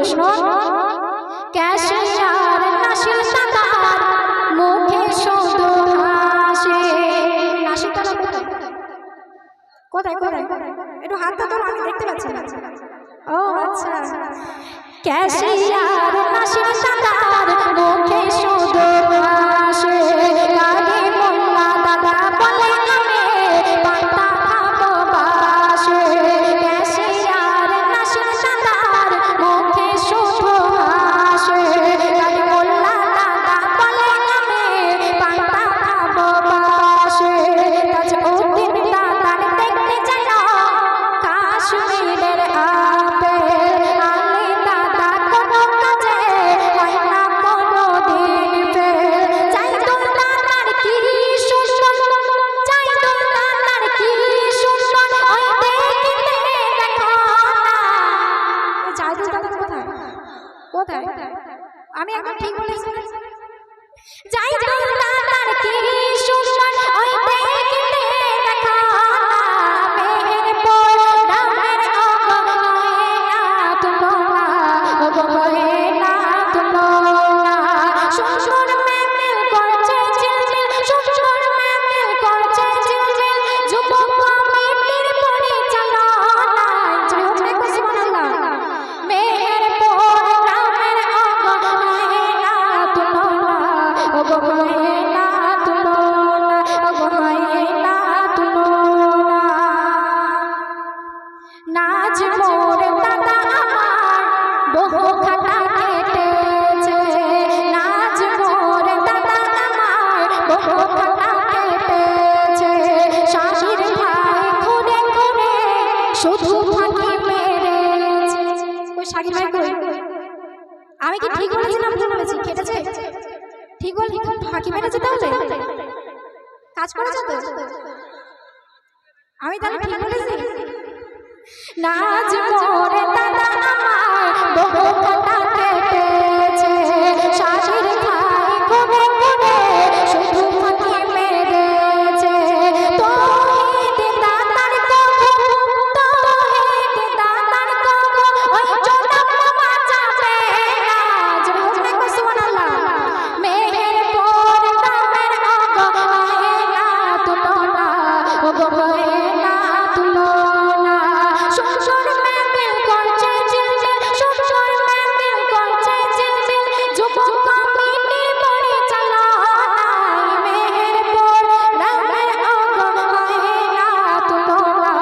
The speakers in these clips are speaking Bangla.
শুনো। ক্যাশিয়ার নাসির দাদার মুখে শুধু হাসে। নাসির দাদা কোথায় কোথায় কোথায় একটু হাতটা ধরো, আমি দেখতে পাচ্ছি না। ও আচ্ছা, ক্যাশিয়ার নাসির দাদার মুখে শুধু হাসে। গাড়ি মোল্লা দাদা বলে আমি পাতা খাবো বাসে। ক্যাশিয়ার নাসির দাদার মুখে শুধু হাসে। গাড়ি মোল্লা দাদা বলে আমি পাতা খাবো বাসে। তাজউদ্দিন দাদার দেখতে যেন কাশ্মীরের আপেল। আলী দাদা কোনো কাজে হয় না কোনো দিন ফেল। জাইদুল দাদার কি সুন্দর, জাইদুল দাদার কি সুন্দর, ওই দেখতে দেখো না। জাইদুল দাদা কোথায় কোথায়? আমি এখন ঠিক বলেছি। জাইদুল দাদার কি সুন্দর, ওই দেখতে দেখো না। মেহেরপুর নামের অগণাত লোনা, অগণাত লোনা। সুন্দর মেমিল করছে ঝিলমিল, সুন্দর মেমিল করছে ঝিলমিল। যুবক কমিটির পরিচালনায় জয় হোক রে সুবহানাল্লাহ। মেহেরপুর নামের অগণাত লোনা, অগণাত লোনা, অগণাত লোনা। নাজ মোর দাদা আমার বহু খাটা কেটেছে। নাজ মোর দাদা আমার বহু খাটা কেটেছে। শাহির ভাই ঘুরে ঘুরে শুধু ফাঁকি মেরেছে। ওই শাহির ভাই কই? আমি কি ঠিক বলেছিলাম? ভুল বলেছি? কেটেছে? ঠিক বলি ফাঁকি মেরেছে? তাহলে কাজ করেছে তো? আমি তাহলে ঠিক বলেছি? নাজ মোর দাদা আমার বহু কাটা কেটেছে। শাহির ভাই ঘুরে ঘুরে শুধু ফাঁকি মেরেছে। তৌহিদ দাদার কবু, তৌহিদ দাদার কবু, ওই জনম বাঁচাবে না। জয় হোক রে সুবহানাল্লাহ। মেহেরপুর নামের অগণাত লোনা, অগণাত লোনা। সুন্দর মেমিল করছে ঝিলমিল, সুন্দর মেমিল করছে ঝিলমিল। যুবক কমিটির পরিচালনায় মেহেরপুর নামের অগণাত লোনা,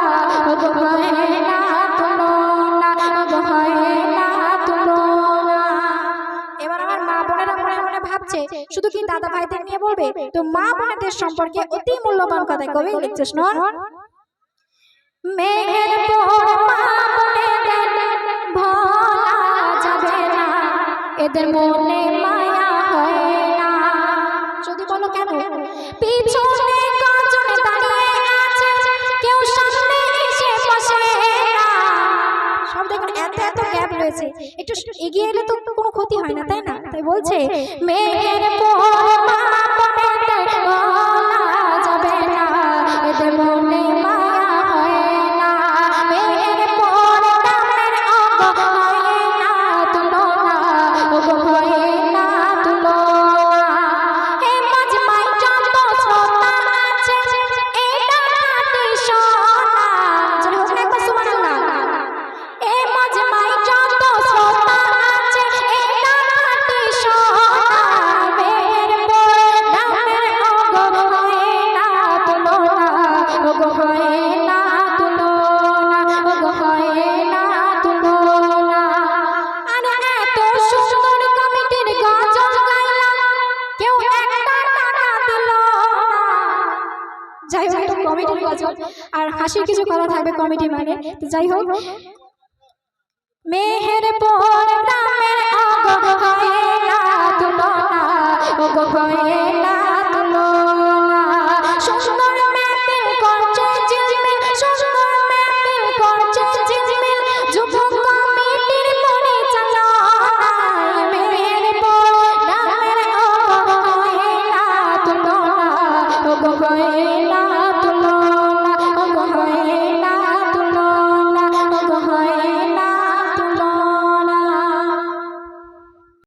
অগণাত লোনা, অগণাত লোনা। এবার আমার মা বোনেরা মনে মনে ভাবছে শুধু কি দাদা ভাইদের নিয়ে বলবে, তো মা বোনেদের সম্পর্কে অতি মূল্যবান কথা কবি লিখছে শুনুন। মেহেরপুর মা বোনেদের ভোলা যাবে না, এদের মনে মায়া হয় না। যদি বলো কেন? পিছনে কজন দাঁড়িয়ে আছে, কেউ সামনে এসে বসে না। সব দেখুন এত এত গ্যাপ রয়েছে, একটু এগিয়ে এলে তো কোনো ক্ষতি হয় না, তাই না? তাই বলছে মেহেরপুর মা বোনেদের ভোলা যাবে না, এদের মনে মায়া হয় না। মেহেরপুর নামের অগণাত লোনা, অগণাত লোনা। হে মাজমায় যত শ্রোতা আছে, এটা খাঁটি সোনা। জয় হোক রে সুবহানাল্লাহ। এ মাজমায় যত শ্রোতা আছে, এটা খাঁটি সোনা। মেহেরপুর নামের অগণাত লোনা, অগণাত লোনা, অগণাত লোনা। আরে এত সুন্দর কমিটির গজল গাইলাম, কেউ একটা টাকা দিল না। যাই হোক এটা কমিটির গজল, আর হাসির কিছু কথা থাকবে কমিটি মানে। তো যাই হোক, মেহেরপুর নামের অগণাত লোনা, অগণাত